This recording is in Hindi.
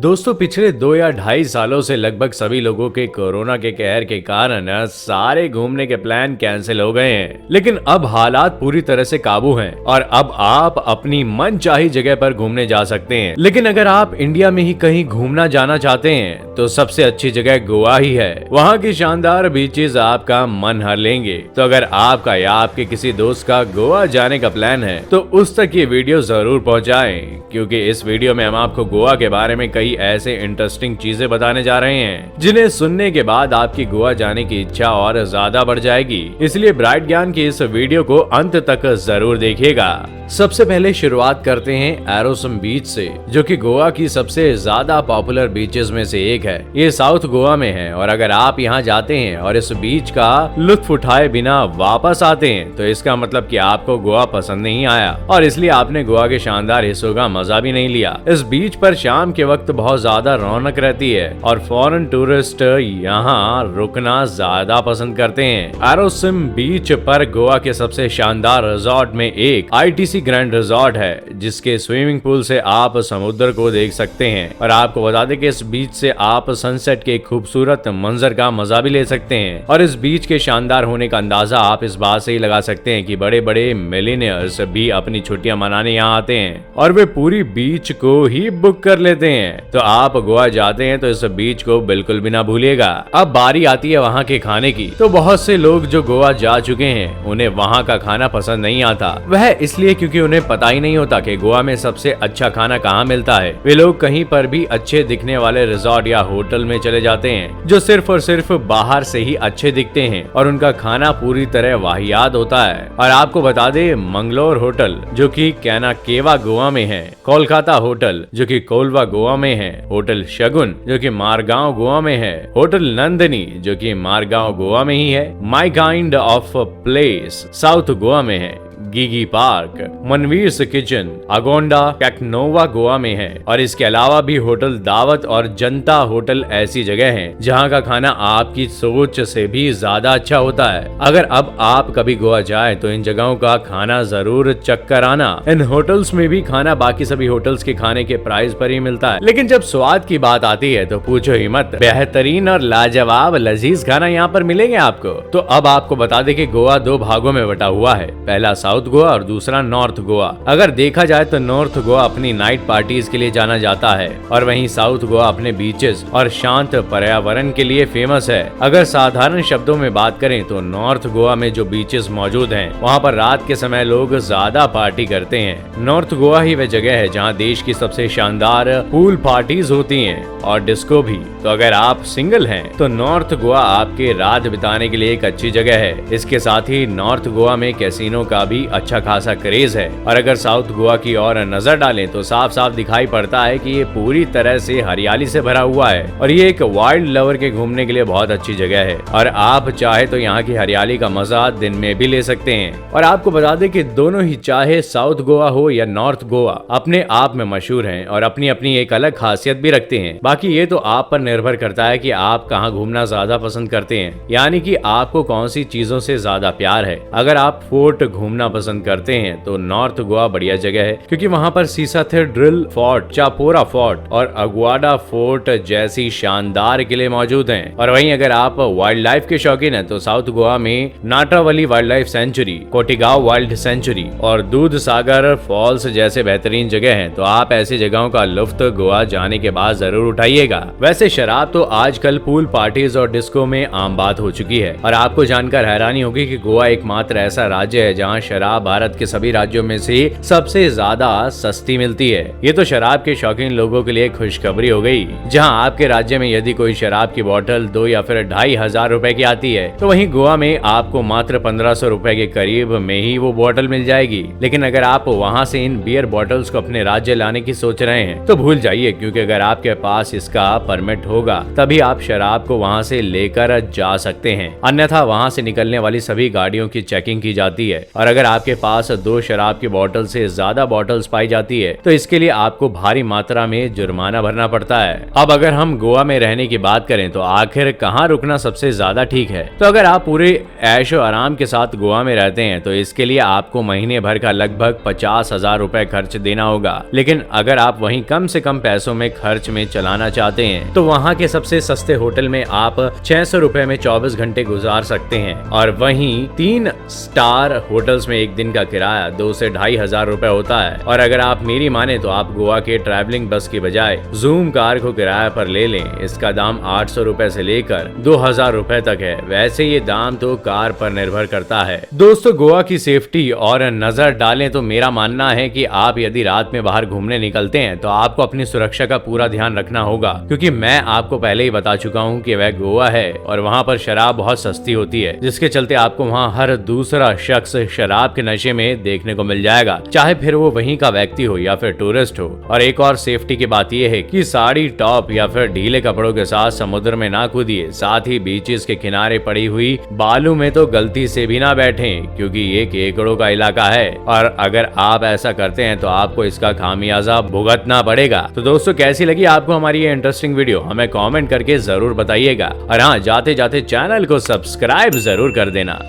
दोस्तों पिछले 2 या 2.5 सालों से लगभग सभी लोगों के कोरोना के कहर के कारण सारे घूमने के प्लान कैंसिल हो गए हैं। लेकिन अब हालात पूरी तरह से काबू हैं और अब आप अपनी मनचाही जगह पर घूमने जा सकते हैं। लेकिन अगर आप इंडिया में ही कहीं घूमना जाना चाहते हैं तो सबसे अच्छी जगह गोवा ही है। वहाँ की शानदार बीचेस आपका मन हर लेंगे। तो अगर आपका या आपके किसी दोस्त का गोवा जाने का प्लान है तो उस तक ये वीडियो जरूर पहुँचाएं, क्योंकि इस वीडियो में हम आपको गोवा के बारे में कई ऐसे इंटरेस्टिंग चीजें बताने जा रहे हैं जिन्हें सुनने के बाद आपकी गोवा जाने की इच्छा और ज्यादा बढ़ जाएगी। इसलिए ब्राइट ज्ञान की इस वीडियो को अंत तक जरूर देखिएगा। सबसे पहले शुरुआत करते हैं एरोसम बीच से, जो कि गोवा की सबसे ज्यादा पॉपुलर बीचेस में से एक है। ये साउथ गोवा में है और अगर आप यहाँ जाते हैं और इस बीच का लुत्फ उठाए बिना वापस आते हैं तो इसका मतलब कि आपको गोवा पसंद नहीं आया और इसलिए आपने गोवा के शानदार हिस्सों का मजा भी नहीं लिया। इस बीच पर शाम के वक्त बहुत ज्यादा रौनक रहती है और फॉरेन टूरिस्ट यहाँ रुकना ज्यादा पसंद करते हैं। एरोसम बीच पर गोवा के सबसे शानदार रिजॉर्ट में एक ITC ग्रैंड रिजॉर्ट है, जिसके स्विमिंग पूल से आप समुद्र को देख सकते हैं और आपको बता दें कि इस बीच से आप सनसेट के खूबसूरत मंजर का मजा भी ले सकते हैं। और इस बीच के शानदार होने का अंदाजा आप इस बात से ही लगा सकते हैं कि बड़े बड़े मिलियनियर्स भी अपनी छुट्टियां मनाने यहाँ आते हैं और वे पूरी बीच को ही बुक कर लेते हैं। तो आप गोवा जाते हैं तो इस बीच को बिल्कुल भी ना भूलिएगा। अब बारी आती है वहाँ के खाने की। तो बहुत से लोग जो गोवा जा चुके हैं उन्हें वहाँ का खाना पसंद नहीं आता। वह इसलिए क्योंकि उन्हें पता ही नहीं होता कि गोवा में सबसे अच्छा खाना कहाँ मिलता है। वे लोग कहीं पर भी अच्छे दिखने वाले रिजॉर्ट या होटल में चले जाते हैं जो सिर्फ और सिर्फ बाहर से ही अच्छे दिखते हैं और उनका खाना पूरी तरह वाहियात होता है। और आपको बता दे, मंगलोर होटल जो कि कैनाकेवा गोवा में है, कोलकाता होटल जो कि कोलवा गोवा में है, होटल शगुन जो कि मारगांव गोवा में है, होटल नंदनी जो कि मारगांव गोवा में ही है, my kind of place south Goa में है, Gigi Park, Manveer's Kitchen, Agonda कैकनोवा गोवा में है और इसके अलावा भी होटल दावत और जनता होटल ऐसी जगह हैं जहां का खाना आपकी सोच से भी ज्यादा अच्छा होता है। अगर अब आप कभी गोवा जाएं तो इन जगहों का खाना जरूर चक्कर आना। इन होटल्स में भी खाना बाकी सभी होटल्स के खाने के प्राइस पर ही मिलता है, लेकिन जब स्वाद की बात आती है तो पूछो ही मत, बेहतरीन और लाजवाब लजीज खाना यहाँ पर मिलेंगे आपको। तो अब आपको बता दें कि गोवा 2 भागों में बटा हुआ है, पहला साउथ गोवा और दूसरा नॉर्थ गोवा। अगर देखा जाए तो नॉर्थ गोवा अपनी नाइट पार्टीज के लिए जाना जाता है और वहीं साउथ गोवा अपने बीचेस और शांत पर्यावरण के लिए फेमस है। अगर साधारण शब्दों में बात करें तो नॉर्थ गोवा में जो बीचेस मौजूद हैं वहां पर रात के समय लोग ज्यादा पार्टी करते हैं। नॉर्थ गोवा ही वह जगह है जहां देश की सबसे शानदार पूल पार्टीज होती हैं और डिस्को भी। तो अगर आप सिंगल हैं तो नॉर्थ गोवा आपके रात बिताने के लिए एक अच्छी जगह है। इसके साथ ही नॉर्थ गोवा में कैसीनो का भी अच्छा खासा क्रेज है। और अगर साउथ गोवा की ओर नजर डालें तो साफ साफ दिखाई पड़ता है कि ये पूरी तरह से हरियाली से भरा हुआ है और ये एक वाइल्ड लवर के घूमने के लिए बहुत अच्छी जगह है और आप चाहे तो यहाँ की हरियाली का मजा दिन में भी ले सकते हैं। और आपको बता दें कि दोनों ही, चाहे साउथ गोवा हो या नॉर्थ गोवा, अपने आप में मशहूर हैं और अपनी अपनी एक अलग खासियत भी रखते हैं। बाकी ये तो आप पर निर्भर करता है कि आप कहाँ घूमना ज्यादा पसंद करते हैं, यानी कि आपको कौन सी चीजों से ज्यादा प्यार है। अगर आप फोर्ट घूमना पसंद करते हैं तो नॉर्थ गोवा बढ़िया जगह है, क्योंकि वहाँ पर सीसाथिड्रिल फोर्ट, चापोरा फोर्ट और अगुआडा फोर्ट जैसी शानदार किले मौजूद हैं। और वहीं अगर आप वाइल्ड लाइफ के शौकीन हैं तो साउथ गोवा में Netravali wildlife sanctuary, Cotigao wild sanctuary और दूध सागर फॉल्स जैसे बेहतरीन जगह हैं। तो आप ऐसी जगहों का लुफ्त गोवा जाने के बाद जरूर उठाइएगा। वैसे शराब तो आजकल पूल पार्टीज और डिस्को में आम बात हो चुकी है और आपको जानकर हैरानी होगी कि गोवा एकमात्र ऐसा राज्य है जहाँ शराब भारत के सभी राज्यों में से सबसे ज्यादा सस्ती मिलती है। ये तो शराब के शौकीन लोगों के लिए खुशखबरी हो गई। जहां आपके राज्य में यदि कोई शराब की बोतल 2 या फिर 2,500 रुपए की आती है तो वहीं गोवा में आपको मात्र 1500 रुपए के करीब में ही वो बोतल मिल जाएगी। लेकिन अगर आप वहां से इन बियर बोतल्स को अपने राज्य लाने की सोच रहे हैं तो भूल जाइए, क्योंकि अगर आपके पास इसका परमिट होगा तभी आप शराब को वहां से लेकर जा सकते हैं, अन्यथा वहां से निकलने वाली सभी गाड़ियों की चेकिंग की जाती है। और अगर अगर आपके पास 2 शराब की बोतल से ज्यादा बोतल्स पाई जाती है तो इसके लिए आपको भारी मात्रा में जुर्माना भरना पड़ता है। अब अगर हम गोवा में रहने की बात करें तो आखिर कहाँ रुकना सबसे ज्यादा ठीक है? तो अगर आप पूरे ऐशो आराम के साथ गोवा में रहते हैं तो इसके लिए आपको महीने भर का लगभग 50,000 रुपए खर्च देना होगा। लेकिन अगर आप वहीं कम से कम पैसों में खर्च में चलाना चाहते हैं तो वहाँ के सबसे सस्ते होटल में आप 600 रुपए में 24 घंटे गुजार सकते हैं और वहीं 3 स्टार होटल्स में एक दिन का किराया 2 से 2,500 रुपए होता है। और अगर आप मेरी माने तो आप गोवा के ट्रैवलिंग बस की बजाय जूम कार को किराया पर ले लें। इसका दाम 800 रुपए से लेकर 2,000 रुपए तक है। वैसे ये दाम तो कार पर निर्भर करता है। दोस्तों, गोवा की सेफ्टी और नजर डालें तो मेरा मानना है कि आप यदि रात में बाहर घूमने निकलते हैं तो आपको अपनी सुरक्षा का पूरा ध्यान रखना होगा, क्योंकि मैं आपको पहले ही बता चुका हूँ कि वह गोवा है और वहाँ पर शराब बहुत सस्ती होती है, जिसके चलते आपको वहाँ हर दूसरा शख्स शराब के नशे में देखने को मिल जाएगा, चाहे फिर वो वहीं का व्यक्ति हो या फिर टूरिस्ट हो। और एक और सेफ्टी की बात यह है कि साड़ी, टॉप या फिर ढीले कपड़ों के साथ समुद्र में ना कूदिए। साथ ही बीचेस के किनारे पड़ी हुई बालू में तो गलती से भी ना बैठें, क्योंकि ये केकड़ों का इलाका है और अगर आप ऐसा करते हैं तो आपको इसका खामियाजा भुगतना पड़ेगा। तो दोस्तों, कैसी लगी आपको हमारी ये इंटरेस्टिंग वीडियो? हमें कमेंट करके जरूर बताइएगा और हाँ, जाते जाते चैनल को सब्सक्राइब जरूर कर देना।